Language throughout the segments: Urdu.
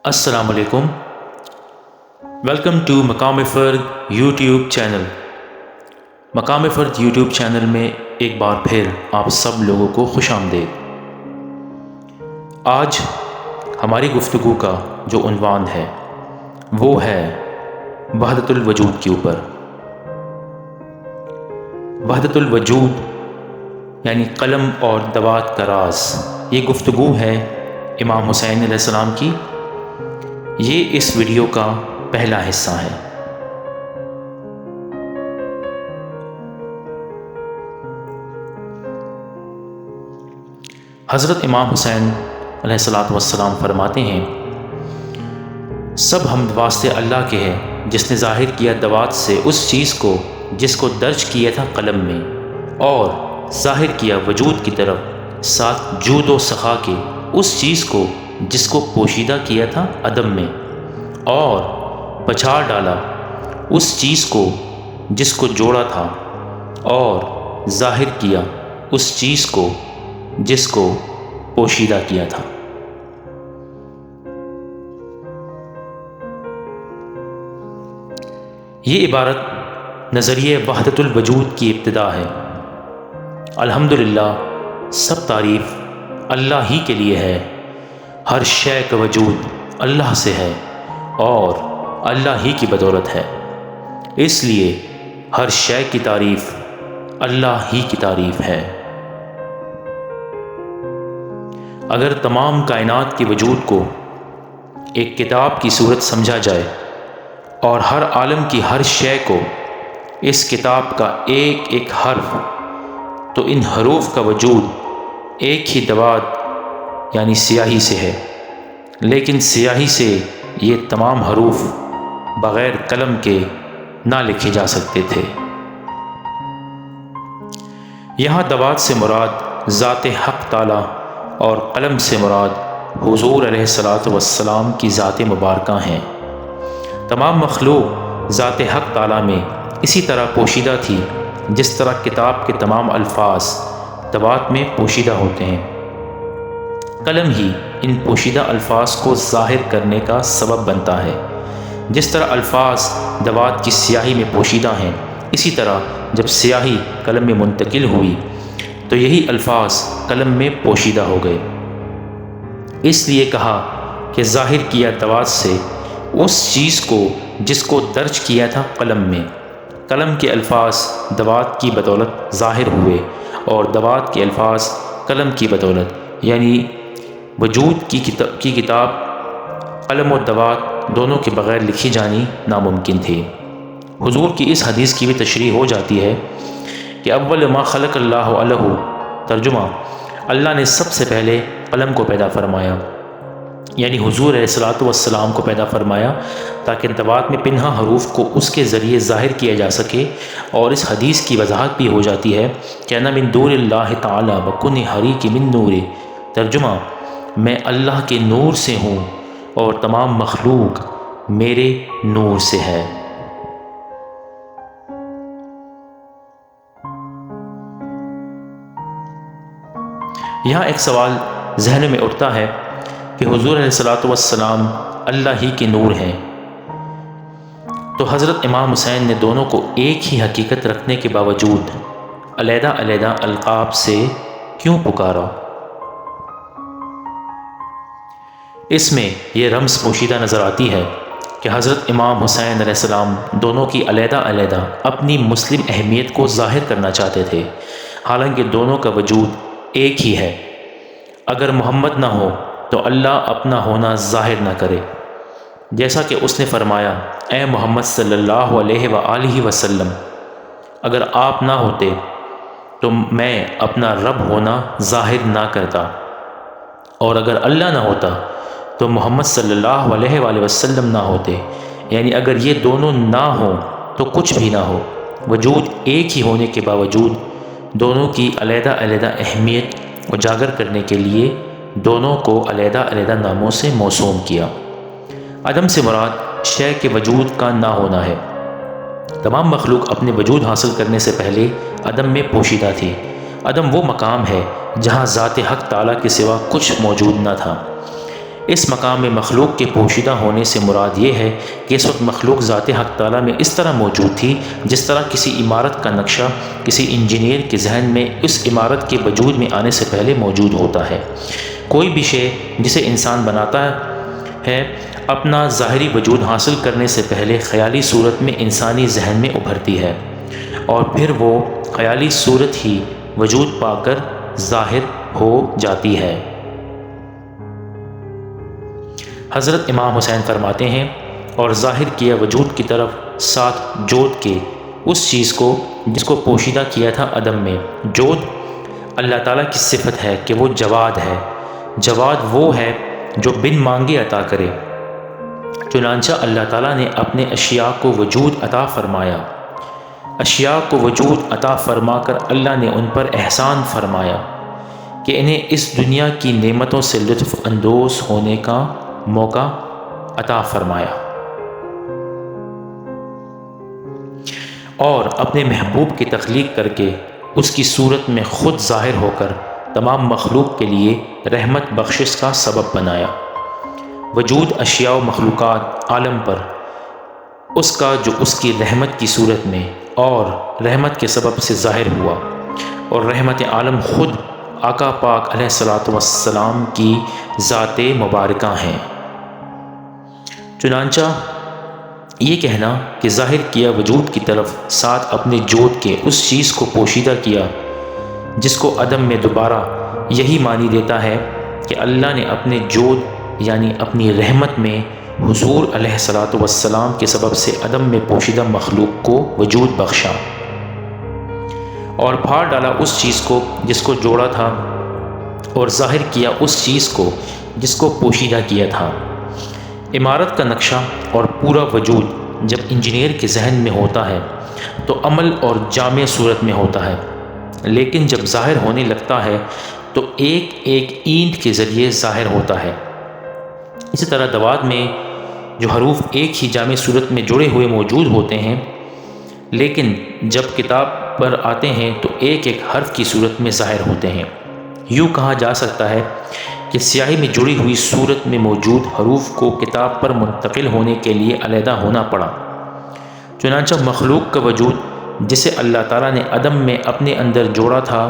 السلام علیکم، ویلکم ٹو مقام فرد یوٹیوب چینل۔ مقام فرد یوٹیوب چینل میں ایک بار پھر آپ سب لوگوں کو خوش آمدید۔ آج ہماری گفتگو کا جو عنوان ہے وہ ہے وحدت الوجود کے اوپر۔ وحدت الوجود یعنی قلم اور دوات کا راز، یہ گفتگو ہے امام حسین علیہ السلام کی۔ یہ اس ویڈیو کا پہلا حصہ ہے۔ حضرت امام حسین علیہ السلام فرماتے ہیں، سب حمد واسطے اللہ کے ہے جس نے ظاہر کیا دوات سے اس چیز کو جس کو درج کیا تھا قلم میں، اور ظاہر کیا وجود کی طرف ساتھ جود و سخا کے اس چیز کو جس کو پوشیدہ کیا تھا عدم میں، اور پچھاڑ ڈالا اس چیز کو جس کو جوڑا تھا، اور ظاہر کیا اس چیز کو جس کو پوشیدہ کیا تھا۔ یہ عبارت نظریہ وحدت الوجود کی ابتدا ہے۔ الحمدللہ، سب تعریف اللہ ہی کے لیے ہے۔ ہر شے کا وجود اللہ سے ہے اور اللہ ہی کی بدولت ہے، اس لیے ہر شے کی تعریف اللہ ہی کی تعریف ہے۔ اگر تمام کائنات کے وجود کو ایک کتاب کی صورت سمجھا جائے اور ہر عالم کی ہر شے کو اس کتاب کا ایک ایک حرف، تو ان حروف کا وجود ایک ہی دوات یعنی سیاہی سے ہے، لیکن سیاہی سے یہ تمام حروف بغیر قلم کے نہ لکھے جا سکتے تھے۔ یہاں دوات سے مراد ذات حق تعالی اور قلم سے مراد حضور علیہ السلام کی ذات مبارکہ ہیں۔ تمام مخلوق ذات حق تعالی میں اسی طرح پوشیدہ تھی جس طرح کتاب کے تمام الفاظ دوات میں پوشیدہ ہوتے ہیں۔ قلم ہی ان پوشیدہ الفاظ کو ظاہر کرنے کا سبب بنتا ہے۔ جس طرح الفاظ دوات کی سیاہی میں پوشیدہ ہیں، اسی طرح جب سیاہی قلم میں منتقل ہوئی تو یہی الفاظ قلم میں پوشیدہ ہو گئے۔ اس لیے کہا کہ ظاہر کیا دوات سے اس چیز کو جس کو درج کیا تھا قلم میں۔ قلم کے الفاظ دوات کی بدولت ظاہر ہوئے اور دوات کے الفاظ قلم کی بدولت، یعنی وجود کی کتاب قلم و دوات دونوں کے بغیر لکھی جانی ناممکن تھی۔ حضور کی اس حدیث کی بھی تشریح ہو جاتی ہے کہ اول ما خلق اللہ علیہ، ترجمہ، اللہ نے سب سے پہلے قلم کو پیدا فرمایا، یعنی حضور علیہ السلام کو پیدا فرمایا تاکہ دوات میں پنہا حروف کو اس کے ذریعے ظاہر کیا جا سکے۔ اور اس حدیث کی وضاحت بھی ہو جاتی ہے کہ انا من نور اللہ تعالی وکن حریک من نور، ترجمہ، میں اللہ کے نور سے ہوں اور تمام مخلوق میرے نور سے ہے۔ یہاں ایک سوال ذہن میں اٹھتا ہے کہ حضور علیہ السلام اللہ ہی کے نور ہیں، تو حضرت امام حسین نے دونوں کو ایک ہی حقیقت رکھنے کے باوجود علیحدہ علیحدہ القاب سے کیوں پکارا؟ اس میں یہ رمز پوشیدہ نظر آتی ہے کہ حضرت امام حسین علیہ السلام دونوں کی علیحدہ علیحدہ اپنی مسلم اہمیت کو ظاہر کرنا چاہتے تھے، حالانکہ دونوں کا وجود ایک ہی ہے۔ اگر محمد نہ ہو تو اللہ اپنا ہونا ظاہر نہ کرے، جیسا کہ اس نے فرمایا، اے محمد صلی اللہ علیہ وآلہ وسلم، اگر آپ نہ ہوتے تو میں اپنا رب ہونا ظاہر نہ کرتا، اور اگر اللہ نہ ہوتا تو محمد صلی اللہ علیہ وآلہ وسلم نہ ہوتے، یعنی اگر یہ دونوں نہ ہوں تو کچھ بھی نہ ہو۔ وجود ایک ہی ہونے کے باوجود دونوں کی علیحدہ علیحدہ اہمیت اجاگر کرنے کے لیے دونوں کو علیحدہ علیحدہ ناموں سے موسوم کیا۔ عدم سے مراد شے کے وجود کا نہ ہونا ہے۔ تمام مخلوق اپنے وجود حاصل کرنے سے پہلے عدم میں پوشیدہ تھی۔ عدم وہ مقام ہے جہاں ذات حق تعالیٰ کے سوا کچھ موجود نہ تھا۔ اس مقام میں مخلوق کے پوشیدہ ہونے سے مراد یہ ہے کہ اس وقت مخلوق ذات حق تعالیٰ میں اس طرح موجود تھی جس طرح کسی عمارت کا نقشہ کسی انجینئر کے ذہن میں اس عمارت کے وجود میں آنے سے پہلے موجود ہوتا ہے۔ کوئی بھی شے جسے انسان بناتا ہے اپنا ظاہری وجود حاصل کرنے سے پہلے خیالی صورت میں انسانی ذہن میں ابھرتی ہے، اور پھر وہ خیالی صورت ہی وجود پا کر ظاہر ہو جاتی ہے۔ حضرت امام حسین فرماتے ہیں، اور ظاہر کیا وجود کی طرف ساتھ جود کے اس چیز کو جس کو پوشیدہ کیا تھا عدم میں۔ جود اللہ تعالیٰ کی صفت ہے کہ وہ جواد ہے۔ جواد وہ ہے جو بن مانگے عطا کرے، چنانچہ اللہ تعالیٰ نے اپنے اشیاء کو وجود عطا فرمایا۔ اشیاء کو وجود عطا فرما کر اللہ نے ان پر احسان فرمایا کہ انہیں اس دنیا کی نعمتوں سے لطف اندوز ہونے کا موقع عطا فرمایا، اور اپنے محبوب کی تخلیق کر کے اس کی صورت میں خود ظاہر ہو کر تمام مخلوق کے لیے رحمت بخشش کا سبب بنایا۔ وجود اشیاء و مخلوقات عالم پر اس کا جو اس کی رحمت کی صورت میں اور رحمت کے سبب سے ظاہر ہوا، اور رحمت عالم خود آقا پاک علیہ الصلاۃ والسلام کی ذات مبارکہ ہیں۔ چنانچہ یہ کہنا کہ ظاہر کیا وجود کی طرف ساتھ اپنے جود کے اس چیز کو پوشیدہ کیا جس کو عدم میں دوبارہ، یہی معنی دیتا ہے کہ اللہ نے اپنے جود یعنی اپنی رحمت میں حضور علیہ الصلاۃ والسلام کے سبب سے عدم میں پوشیدہ مخلوق کو وجود بخشا، اور پھاڑ ڈالا اس چیز کو جس کو جوڑا تھا، اور ظاہر کیا اس چیز کو جس کو پوشیدہ کیا تھا۔ عمارت کا نقشہ اور پورا وجود جب انجینئر کے ذہن میں ہوتا ہے تو عمل اور جامع صورت میں ہوتا ہے، لیکن جب ظاہر ہونے لگتا ہے تو ایک ایک اینٹ کے ذریعے ظاہر ہوتا ہے۔ اسی طرح دوات میں جو حروف ایک ہی جامع صورت میں جڑے ہوئے موجود ہوتے ہیں، لیکن جب کتاب پر آتے ہیں تو ایک ایک حرف کی صورت میں ظاہر ہوتے ہیں۔ یوں کہا جا سکتا ہے کہ سیاہی میں جڑی ہوئی صورت میں موجود حروف کو کتاب پر منتقل ہونے کے لیے علیحدہ ہونا پڑا۔ چنانچہ مخلوق کا وجود جسے اللہ تعالیٰ نے عدم میں اپنے اندر جوڑا تھا،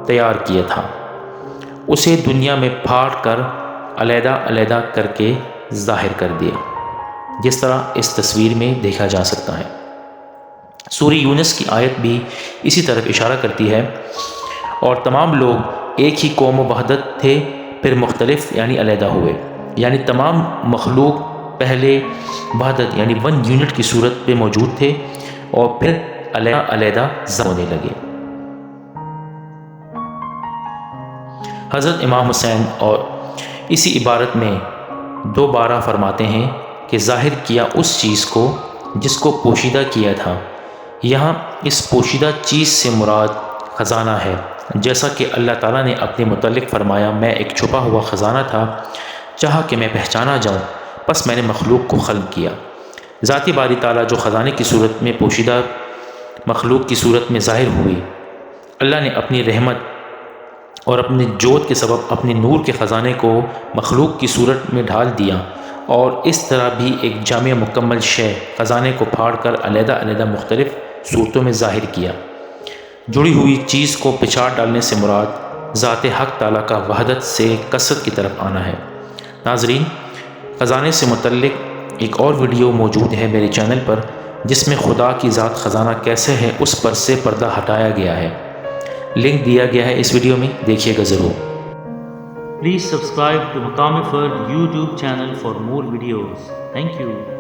تیار کیا تھا، اسے دنیا میں پھاڑ کر علیحدہ علیحدہ کر کے ظاہر کر دیا، جس طرح اس تصویر میں دیکھا جا سکتا ہے۔ سورہ یونس کی آیت بھی اسی طرف اشارہ کرتی ہے، اور تمام لوگ ایک ہی قوم و وحدت تھے، پھر مختلف یعنی علیحدہ ہوئے، یعنی تمام مخلوق پہلے وحدت یعنی ون یونٹ کی صورت میں موجود تھے اور پھر علیحدہ علیحدہ ہونے لگے۔ حضرت امام حسین اور اسی عبارت میں دوبارہ فرماتے ہیں کہ ظاہر کیا اس چیز کو جس کو پوشیدہ کیا تھا۔ یہاں اس پوشیدہ چیز سے مراد خزانہ ہے، جیسا کہ اللہ تعالیٰ نے اپنے متعلق فرمایا، میں ایک چھپا ہوا خزانہ تھا، چاہا کہ میں پہچانا جاؤں، پس میں نے مخلوق کو خلق کیا۔ ذاتی باری تعالیٰ جو خزانے کی صورت میں پوشیدہ مخلوق کی صورت میں ظاہر ہوئی، اللہ نے اپنی رحمت اور اپنے جود کے سبب اپنے نور کے خزانے کو مخلوق کی صورت میں ڈھال دیا، اور اس طرح بھی ایک جامع مکمل شے خزانے کو پھاڑ کر علیحدہ علیحدہ مختلف صورتوں میں ظاہر کیا۔ جڑی ہوئی چیز کو پچھاڑ ڈالنے سے مراد ذات حق تعالیٰ کا وحدت سے کثرت کی طرف آنا ہے۔ ناظرین، خزانے سے متعلق ایک اور ویڈیو موجود ہے میرے چینل پر، جس میں خدا کی ذات خزانہ کیسے ہے اس پر سے پردہ ہٹایا گیا ہے۔ لنک دیا گیا ہے اس ویڈیو میں، دیکھیے گا ضرور۔ Please subscribe to Maqam Fard YouTube channel for more videos. Thank you.